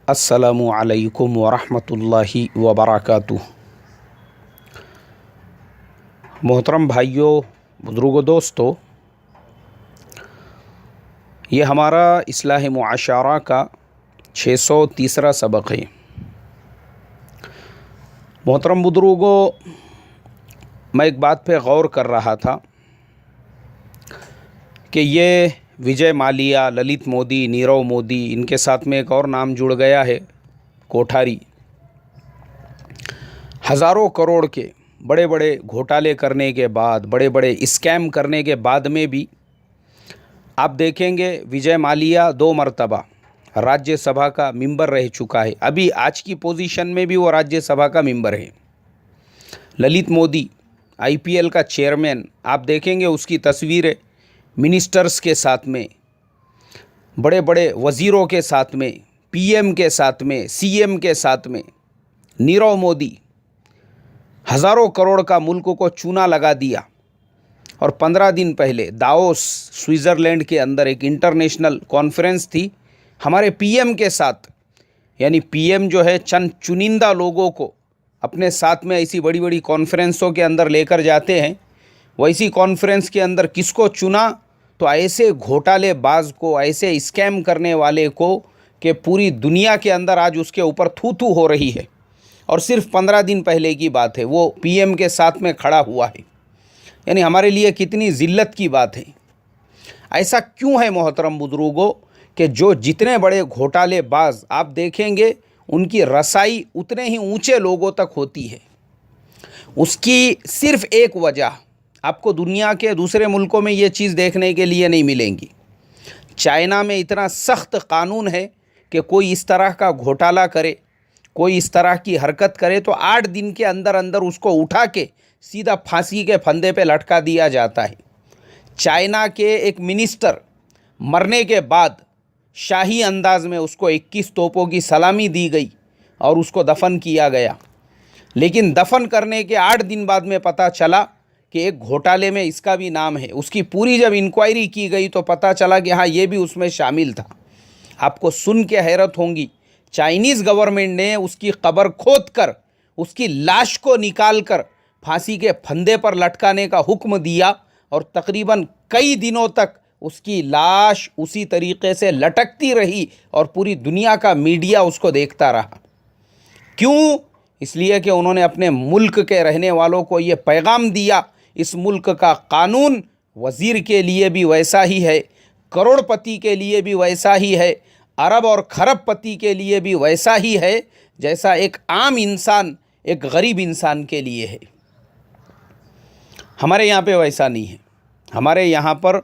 अस्सलामु अलैकुम वरहमतुल्लाहि वबरकातुह। मोहतरम भाइयों, बुज़ुर्गों, दोस्तों, ये हमारा इस्लाह मुआशरा का 630वां सबक है। मोहतरम बुज़ुर्गों, मैं एक बात पे गौर कर रहा था कि ये विजय माल्या, ललित मोदी, नीरव मोदी, इनके साथ में एक और नाम जुड़ गया है, कोठारी। हज़ारों करोड़ के बड़े बड़े घोटाले करने के बाद, बड़े बड़े स्कैम करने के बाद में भी आप देखेंगे विजय माल्या 2 मरतबा राज्यसभा का मेंबर रह चुका है। अभी आज की पोजीशन में भी वो राज्यसभा का मेंबर है। ललित मोदी IPL का चेयरमैन, आप देखेंगे उसकी तस्वीरें मिनिस्टर्स के साथ में, बड़े बड़े वज़ीरों के साथ में, PM के साथ में, CM के साथ में। नीरव मोदी हज़ारों करोड़ का मुल्क को चूना लगा दिया और 15 दिन पहले दावोस स्विट्ज़रलैंड के अंदर एक इंटरनेशनल कॉन्फ्रेंस थी हमारे PM के साथ। यानी PM जो है चंद चुनिंदा लोगों को अपने साथ में ऐसी बड़ी बड़ी कॉन्फ्रेंसों के अंदर लेकर जाते हैं। वैसी कॉन्फ्रेंस के अंदर किसको चुना? तो ऐसे घोटालेबाज को, ऐसे स्कैम करने वाले को कि पूरी दुनिया के अंदर आज उसके ऊपर थू थू हो रही है। और सिर्फ 15 दिन पहले की बात है, वो PM के साथ में खड़ा हुआ है। यानी हमारे लिए कितनी ज़िल्लत की बात है। ऐसा क्यों है मोहतरम बुज़ुर्गों कि जो जितने बड़े घोटालेबाज आप देखेंगे उनकी रसाई उतने ही ऊंचे लोगों तक होती है। उसकी सिर्फ एक वजह, आपको दुनिया के दूसरे मुल्कों में ये चीज़ देखने के लिए नहीं मिलेंगी। चाइना में इतना सख्त कानून है कि कोई इस तरह का घोटाला करे, कोई इस तरह की हरकत करे तो 8 दिन के अंदर अंदर उसको उठा के सीधा फांसी के फंदे पे लटका दिया जाता है। चाइना के एक मिनिस्टर मरने के बाद शाही अंदाज में उसको 21 तोपों की सलामी दी गई और उसको दफन किया गया। लेकिन दफन करने के 8 दिन बाद में पता चला कि एक घोटाले में इसका भी नाम है। उसकी पूरी जब इंक्वायरी की गई तो पता चला कि हाँ, ये भी उसमें शामिल था। आपको सुन के हैरत होंगी, चाइनीज़ गवर्नमेंट ने उसकी कब्र खोद कर उसकी लाश को निकाल कर फांसी के फंदे पर लटकाने का हुक्म दिया और तकरीबन कई दिनों तक उसकी लाश उसी तरीके से लटकती रही और पूरी दुनिया का मीडिया उसको देखता रहा। क्यों? इसलिए कि उन्होंने अपने मुल्क के रहने वालों को ये पैगाम दिया, इस मुल्क का कानून वज़ीर के लिए भी वैसा ही है, करोड़पति के लिए भी वैसा ही है, अरब और खरबपति के लिए भी वैसा ही है जैसा एक आम इंसान, एक गरीब इंसान के लिए है। हमारे यहाँ पे वैसा नहीं है। हमारे यहाँ पर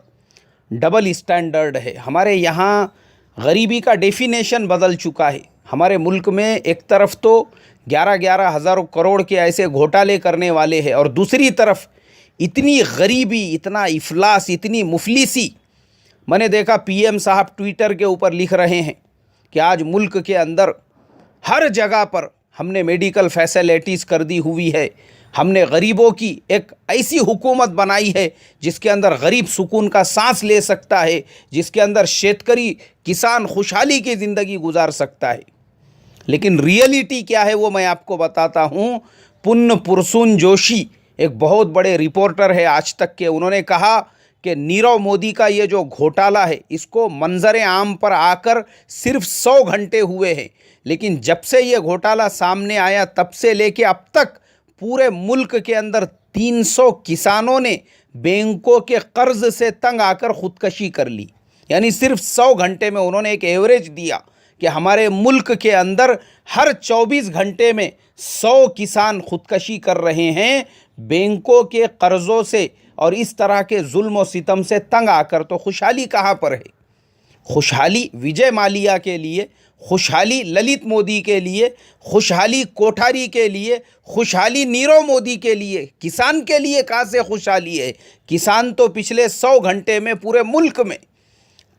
डबल स्टैंडर्ड है। हमारे यहाँ गरीबी का डेफिनेशन बदल चुका है। हमारे मुल्क में एक तरफ तो 11-11 हज़ार करोड़ के ऐसे घोटाले करने वाले हैं और दूसरी तरफ इतनी गरीबी, इतना इफलास, इतनी मुफलिसी। मैंने देखा PM साहब ट्विटर के ऊपर लिख रहे हैं कि आज मुल्क के अंदर हर जगह पर हमने मेडिकल फैसिलिटीज़ कर दी हुई है, हमने गरीबों की एक ऐसी हुकूमत बनाई है जिसके अंदर गरीब सुकून का सांस ले सकता है, जिसके अंदर शेतकरी किसान खुशहाली की ज़िंदगी गुजार सकता है। लेकिन रियलिटी क्या है वो मैं आपको बताता हूँ। पुन्न पुरसुन जोशी एक बहुत बड़े रिपोर्टर है आज तक के, उन्होंने कहा कि नीरव मोदी का ये जो घोटाला है इसको मंजर आम पर आकर सिर्फ 100 घंटे हुए हैं, लेकिन जब से ये घोटाला सामने आया तब से लेके अब तक पूरे मुल्क के अंदर 300 किसानों ने बैंकों के कर्ज से तंग आकर खुदकशी कर ली। यानी सिर्फ 100 घंटे में उन्होंने एक एवरेज दिया कि हमारे मुल्क के अंदर हर 24 घंटे में 100 किसान खुदकशी कर रहे हैं बैंकों के कर्ज़ों से और इस तरह के जुल्म और सितम से तंग आकर। तो खुशहाली कहाँ पर है? खुशहाली विजय माल्या के लिए, खुशहाली ललित मोदी के लिए, खुशहाली कोठारी के लिए, खुशहाली नीरव मोदी के लिए, किसान के लिए कहाँ से खुशहाली है? किसान तो पिछले 100 घंटे में पूरे मुल्क में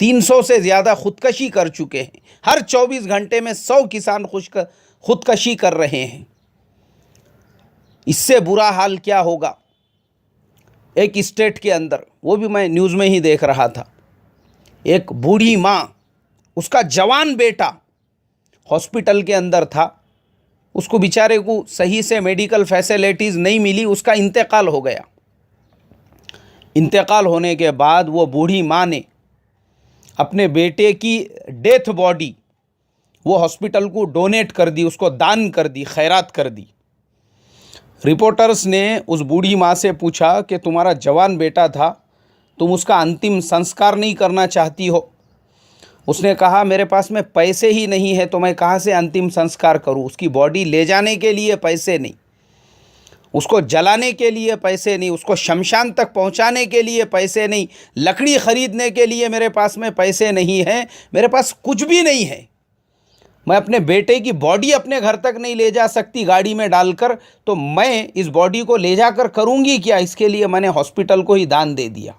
300 से ज़्यादा खुदकशी कर चुके हैं। हर 24 घंटे में 100 किसान खुदकशी कर रहे हैं। इससे बुरा हाल क्या होगा? एक स्टेट के अंदर, वो भी मैं न्यूज़ में ही देख रहा था, एक बूढ़ी माँ, उसका जवान बेटा हॉस्पिटल के अंदर था, उसको बेचारे को सही से मेडिकल फैसिलिटीज़ नहीं मिली, उसका इंतकाल हो गया। इंतकाल होने के बाद वो बूढ़ी माँ ने अपने बेटे की डेथ बॉडी वो हॉस्पिटल को डोनेट कर दी, उसको दान कर दी, खैरात कर दी। रिपोर्टर्स ने उस बूढ़ी माँ से पूछा कि तुम्हारा जवान बेटा था, तुम उसका अंतिम संस्कार नहीं करना चाहती हो? उसने कहा मेरे पास में पैसे ही नहीं है, तो मैं कहाँ से अंतिम संस्कार करूँ? उसकी बॉडी ले जाने के लिए पैसे नहीं, उसको जलाने के लिए पैसे नहीं, उसको शमशान तक पहुंचाने के लिए पैसे नहीं, लकड़ी ख़रीदने के लिए मेरे पास में पैसे नहीं हैं, मेरे पास कुछ भी नहीं है। मैं अपने बेटे की बॉडी अपने घर तक नहीं ले जा सकती गाड़ी में डालकर, तो मैं इस बॉडी को ले जाकर करूँगी क्या? इसके लिए मैंने हॉस्पिटल को ही दान दे दिया।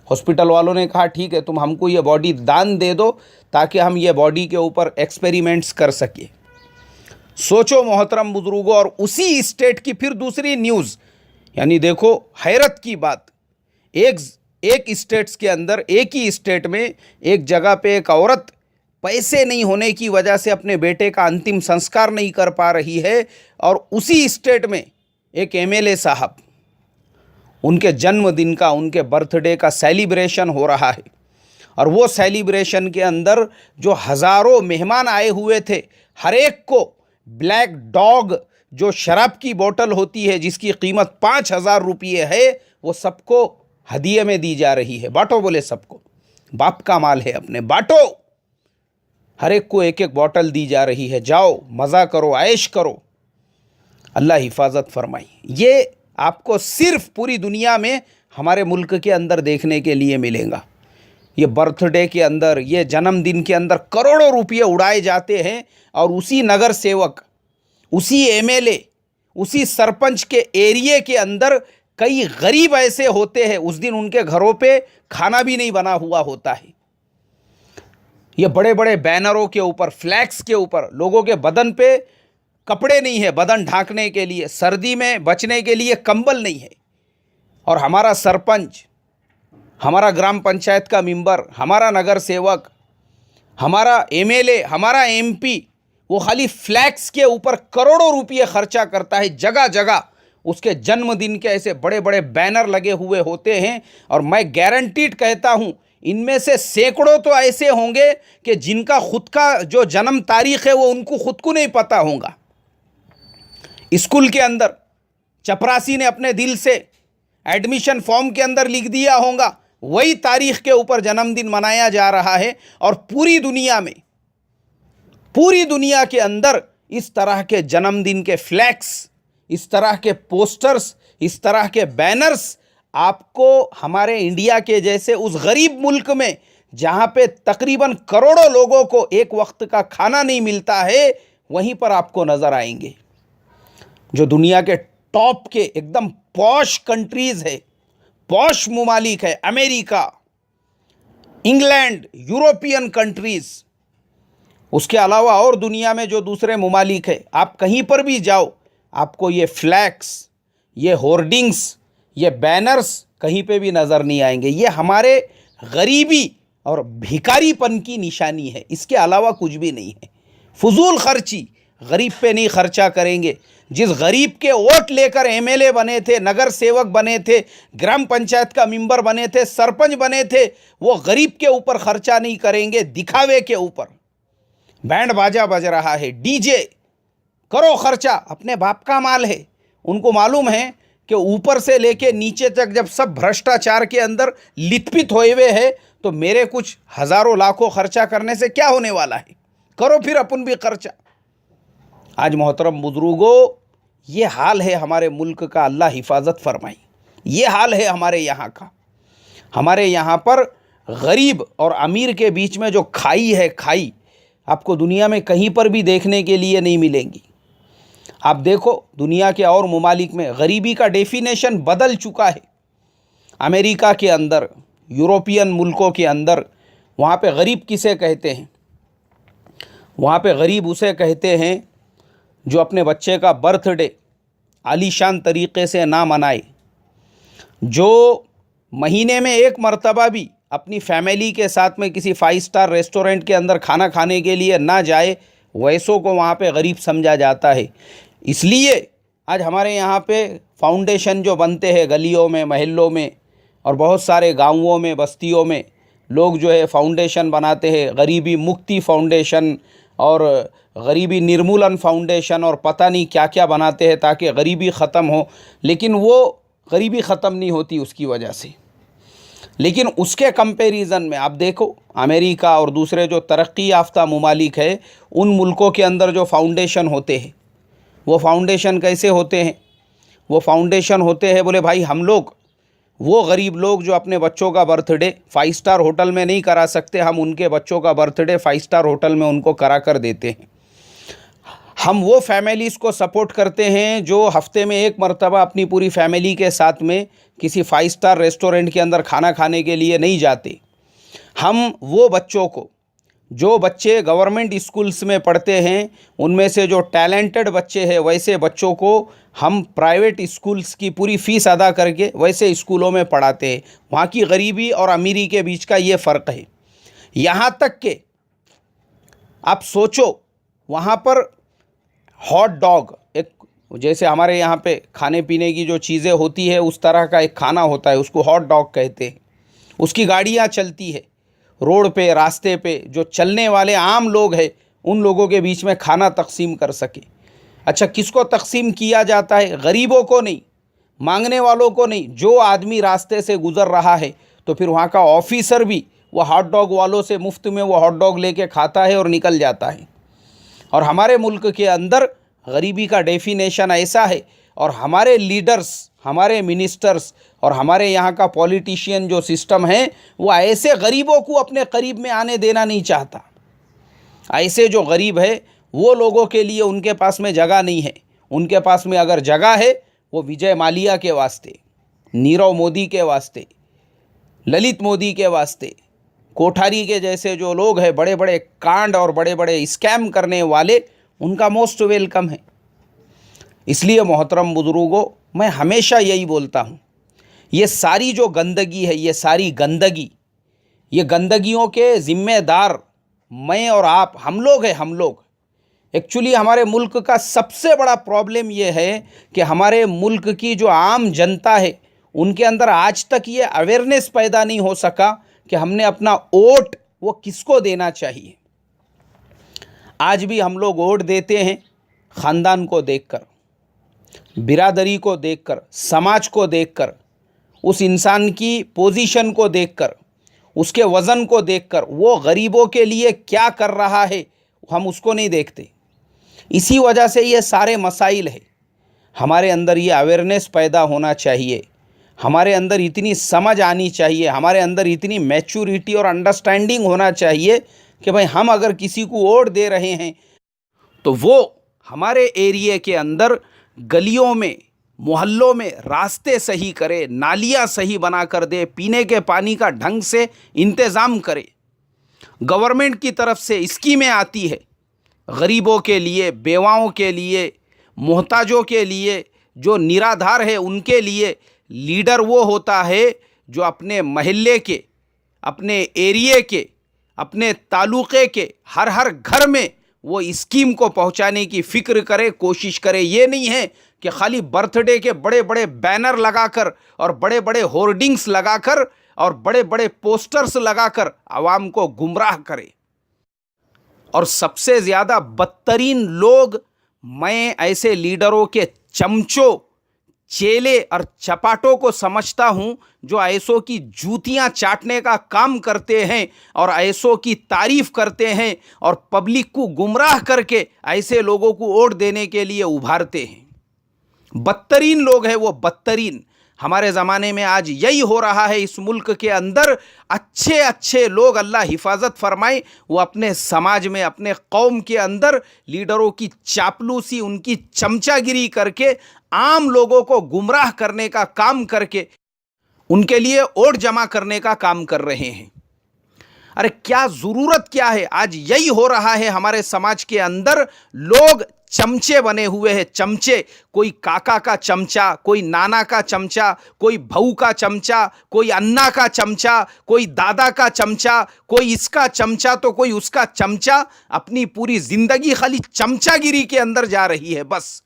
हॉस्पिटल वालों ने कहा ठीक है, तुम हमको ये बॉडी दान दे दो ताकि हम ये बॉडी के ऊपर एक्सपेरिमेंट्स कर सकें। सोचो मोहतरम बुजुर्गों, और उसी स्टेट की फिर दूसरी न्यूज़, यानी देखो हैरत की बात, एक स्टेट्स के अंदर, एक ही स्टेट में एक जगह पे एक औरत पैसे नहीं होने की वजह से अपने बेटे का अंतिम संस्कार नहीं कर पा रही है, और उसी स्टेट में एक एमएलए साहब, उनके जन्मदिन का, उनके बर्थडे का सेलिब्रेशन हो रहा है, और वो सेलिब्रेशन के अंदर जो हज़ारों मेहमान आए हुए थे, हर एक को ब्लैक डॉग जो शराब की बोतल होती है जिसकी कीमत 5,000 रुपये है, वो सबको हदिये में दी जा रही है। बांटो बोले सबको, बाप का माल है अपने, बांटो। हर एक को एक एक बोतल दी जा रही है, जाओ मज़ा करो, ऐश करो, अल्लाह हिफाजत फरमाई। ये आपको सिर्फ पूरी दुनिया में हमारे मुल्क के अंदर देखने के लिए मिलेगा। ये बर्थडे के अंदर, ये जन्मदिन के अंदर करोड़ों रुपये उड़ाए जाते हैं, और उसी नगर सेवक, उसी एमएलए, उसी सरपंच के एरिए के अंदर कई गरीब ऐसे होते हैं, उस दिन उनके घरों पे खाना भी नहीं बना हुआ होता है। ये बड़े बड़े बैनरों के ऊपर, फ्लैक्स के ऊपर, लोगों के बदन पे कपड़े नहीं है बदन ढांकने के लिए, सर्दी में बचने के लिए कंबल नहीं है, और हमारा सरपंच, हमारा ग्राम पंचायत का मेंबर, हमारा नगर सेवक, हमारा एमएलए, हमारा एमपी, वो खाली फ्लैक्स के ऊपर करोड़ों रुपये खर्चा करता है। जगह जगह उसके जन्मदिन के ऐसे बड़े बड़े बैनर लगे हुए होते हैं, और मैं गारंटीड कहता हूँ इनमें से सैकड़ों तो ऐसे होंगे कि जिनका खुद का जो जन्म तारीख है वो उनको खुद को नहीं पता होगा। स्कूल के अंदर चपरासी ने अपने दिल से एडमिशन फॉर्म के अंदर लिख दिया होगा, वही तारीख के ऊपर जन्मदिन मनाया जा रहा है, और पूरी दुनिया में, पूरी दुनिया के अंदर इस तरह के जन्मदिन के फ्लैक्स, इस तरह के पोस्टर्स, इस तरह के बैनर्स आपको हमारे इंडिया के जैसे उस गरीब मुल्क में, जहाँ पे तकरीबन करोड़ों लोगों को एक वक्त का खाना नहीं मिलता है, वहीं पर आपको नज़र आएंगे। जो दुनिया के टॉप के एकदम पॉश कंट्रीज़ है, पॉश मुमालिक है, अमेरिका, इंग्लैंड, यूरोपियन कंट्रीज़, उसके अलावा और दुनिया में जो दूसरे मुमालिक है, आप कहीं पर भी जाओ, आपको ये फ्लैक्स, ये होर्डिंग्स, ये बैनर्स कहीं पे भी नज़र नहीं आएंगे। ये हमारे गरीबी और भिखारीपन की निशानी है, इसके अलावा कुछ भी नहीं है। फजूल खर्ची, गरीब पे नहीं खर्चा करेंगे। जिस गरीब के वोट लेकर एमएलए बने थे, नगर सेवक बने थे, ग्राम पंचायत का मेंबर बने थे, सरपंच बने थे, वो गरीब के ऊपर खर्चा नहीं करेंगे, दिखावे के ऊपर। बैंड बाजा बज रहा है, डीजे, करो खर्चा, अपने बाप का माल है। उनको मालूम है कि ऊपर से लेके नीचे तक जब सब भ्रष्टाचार के अंदर लिथपित हुए हुए है, तो मेरे कुछ हज़ारों लाखों खर्चा करने से क्या होने वाला है, करो फिर अपन भी खर्चा। आज मोहतरम बुजुर्गों, ये हाल है हमारे मुल्क का, अल्लाह हिफाजत फरमाई। ये हाल है हमारे यहाँ का। हमारे यहाँ पर गरीब और अमीर के बीच में जो खाई है, खाई आपको दुनिया में कहीं पर भी देखने के लिए नहीं मिलेंगी। आप देखो दुनिया के और ममालिक में गरीबी का डेफिनेशन बदल चुका है। अमेरिका के अंदर, यूरोपियन मुल्कों के अंदर, वहाँ पे गरीब किसे कहते हैं? वहाँ पे गरीब उसे कहते हैं जो अपने बच्चे का बर्थडे आलीशान तरीक़े से ना मनाए, जो महीने में एक मर्तबा भी अपनी फैमिली के साथ में किसी 5 स्टार रेस्टोरेंट के अंदर खाना खाने के लिए ना जाए, वैसों को वहाँ पे गरीब समझा जाता है। इसलिए आज हमारे यहाँ पे फाउंडेशन जो बनते हैं गलियों में, मोहल्लों में और बहुत सारे गाँवों में, बस्तियों में लोग जो है फाउंडेशन बनाते हैं, गरीबी मुक्ति फाउंडेशन और गरीबी निर्मूलन फाउंडेशन और पता नहीं क्या क्या बनाते हैं ताकि गरीबी ख़त्म हो, लेकिन वो गरीबी ख़त्म नहीं होती उसकी वजह से। लेकिन उसके कंपैरिजन में आप देखो अमेरिका और दूसरे जो तरक्की याफ्ता ममालिक है, उन मुल्कों के अंदर जो फाउंडेशन होते हैं, वो फाउंडेशन कैसे होते हैं? वो फाउंडेशन होते हैं बोले भाई हम लोग, वो गरीब लोग जो अपने बच्चों का बर्थडे 5 स्टार होटल में नहीं करा सकते, हम उनके बच्चों का बर्थडे 5 स्टार होटल में उनको करा कर देते हैं। हम वो फैमिलीज़ को सपोर्ट करते हैं जो हफ्ते में एक मरतबा अपनी पूरी फैमिली के साथ में किसी 5 स्टार रेस्टोरेंट के अंदर खाना खाने के लिए नहीं जाते। हम वो बच्चों को, जो बच्चे गवर्नमेंट स्कूल्स में पढ़ते हैं, उनमें से जो टैलेंटेड बच्चे हैं, वैसे बच्चों को हम प्राइवेट स्कूल्स की पूरी फ़ीस अदा करके वैसे स्कूलों में पढ़ाते हैं। वहाँ की गरीबी और अमीरी के बीच का ये फ़र्क है। यहाँ तक कि आप सोचो, वहाँ पर हॉट डॉग, एक जैसे हमारे यहाँ पे खाने पीने की जो चीज़ें होती है उस तरह का एक खाना होता है, उसको हॉट डॉग कहते हैं। उसकी गाड़ियाँ चलती है रोड पे, रास्ते पे, जो चलने वाले आम लोग हैं उन लोगों के बीच में खाना तकसीम कर सके। अच्छा, किसको तकसीम किया जाता है? गरीबों को नहीं, मांगने वालों को नहीं। जो आदमी रास्ते से गुज़र रहा है तो फिर वहाँ का ऑफिसर भी वो हॉट डॉग वालों से मुफ्त में वो हॉट डॉग लेके खाता है और निकल जाता है। और हमारे मुल्क के अंदर गरीबी का डेफिनेशन ऐसा है, और हमारे लीडर्स, हमारे मिनिस्टर्स और हमारे यहाँ का पॉलिटिशियन जो सिस्टम है, वो ऐसे गरीबों को अपने करीब में आने देना नहीं चाहता। ऐसे जो गरीब है वो लोगों के लिए उनके पास में जगह नहीं है। उनके पास में अगर जगह है वो विजय माल्या के वास्ते, नीरव मोदी के वास्ते, ललित मोदी के वास्ते, कोठारी के जैसे जो लोग हैं, बड़े बड़े कांड और बड़े बड़े स्कैम करने वाले, उनका मोस्ट वेलकम है। इसलिए मोहतरम बुजुर्गों, मैं हमेशा यही बोलता हूँ, ये सारी जो गंदगी है, ये सारी गंदगी, ये गंदगियों के ज़िम्मेदार मैं और आप, हम लोग हैं। हम लोग एक्चुअली, हमारे मुल्क का सबसे बड़ा प्रॉब्लम ये है कि हमारे मुल्क की जो आम जनता है उनके अंदर आज तक ये अवेयरनेस पैदा नहीं हो सका कि हमने अपना वोट वो किसको देना चाहिए। आज भी हम लोग वोट देते हैं ख़ानदान को देखकर, बिरादरी को देखकर, समाज को देखकर, उस इंसान की पोजीशन को देखकर, उसके वज़न को देखकर, वो गरीबों के लिए क्या कर रहा है हम उसको नहीं देखते। इसी वजह से ये सारे मसाइल है। हमारे अंदर ये अवेयरनेस पैदा होना चाहिए, हमारे अंदर इतनी समझ आनी चाहिए, हमारे अंदर इतनी मैच्योरिटी और अंडरस्टैंडिंग होना चाहिए कि भाई हम अगर किसी को वोट दे रहे हैं तो वो हमारे एरिया के अंदर गलियों में, मोहल्लों में रास्ते सही करे, नालियाँ सही बना कर दे, पीने के पानी का ढंग से इंतज़ाम करे। गवर्नमेंट की तरफ से स्कीमें आती है गरीबों के लिए, बेवाओं के लिए, मोहताजों के लिए, जो निराधार है उनके लिए। लीडर वो होता है जो अपने महल्ले के, अपने एरिए के, अपने तालुक़े के हर हर घर में वो स्कीम को पहुंचाने की फ़िक्र करे, कोशिश करे। ये नहीं है कि खाली बर्थडे के बड़े बड़े बैनर लगाकर और बड़े बड़े होर्डिंग्स लगाकर और बड़े बड़े पोस्टर्स लगाकर आवाम को गुमराह करे। और सबसे ज़्यादा बदतरीन लोग मैं ऐसे लीडरों के चमचों, चेले और चपाटों को समझता हूं जो ऐसों की जूतियां चाटने का काम करते हैं और ऐसों की तारीफ करते हैं और पब्लिक को गुमराह करके ऐसे लोगों को वोट देने के लिए उभारते हैं। बदतरीन लोग हैं वो, बदतरीन। हमारे ज़माने में आज यही हो रहा है इस मुल्क के अंदर। अच्छे अच्छे लोग, अल्लाह हिफाजत फरमाए, वो अपने समाज में, अपने कौम के अंदर लीडरों की चापलूसी, उनकी चमचागिरी करके आम लोगों को गुमराह करने का काम करके उनके लिए वोट जमा करने का काम कर रहे हैं। अरे क्या ज़रूरत क्या है? आज यही हो रहा है हमारे समाज के अंदर। लोग चमचे बने हुए हैं, चमचे। कोई काका का चमचा, कोई नाना का चमचा, कोई बहू का चमचा, कोई अन्ना का चमचा, कोई दादा का चमचा, कोई इसका चमचा तो कोई उसका चमचा। अपनी पूरी जिंदगी खाली चमचागिरी के अंदर जा रही है बस।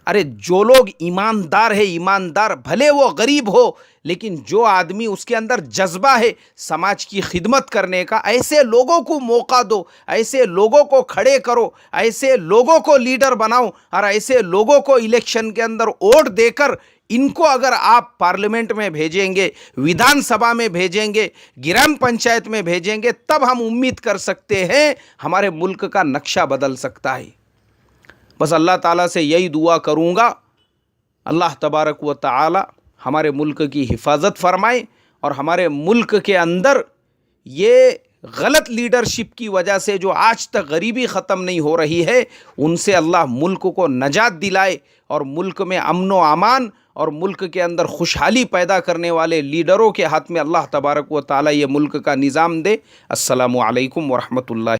अरे जो लोग ईमानदार है, ईमानदार भले वो गरीब हो, लेकिन जो आदमी उसके अंदर जज्बा है समाज की खिदमत करने का, ऐसे लोगों को मौका दो, ऐसे लोगों को खड़े करो, ऐसे लोगों को लीडर बनाओ, और ऐसे लोगों को इलेक्शन के अंदर वोट देकर इनको अगर आप पार्लियामेंट में भेजेंगे, विधानसभा में भेजेंगे, ग्राम पंचायत में भेजेंगे, तब हम उम्मीद कर सकते हैं हमारे मुल्क का नक्शा बदल सकता है। बस अल्लाह ताला से यही दुआ करूँगा, अल्लाह तबारक व तआला हमारे मुल्क की हिफाजत फरमाए, और हमारे मुल्क के अंदर ये गलत लीडरशिप की वजह से जो आज तक गरीबी ख़त्म नहीं हो रही है, उनसे अल्लाह मुल्क को नजात दिलाए, और मुल्क में अमन व अमान और मुल्क के अंदर खुशहाली पैदा करने वाले लीडरों के हाथ में अल्लाह तबारक व तआला ये मुल्क का निज़ाम दे। अस्सलामु अलैकुम व रहमतुल्लाह।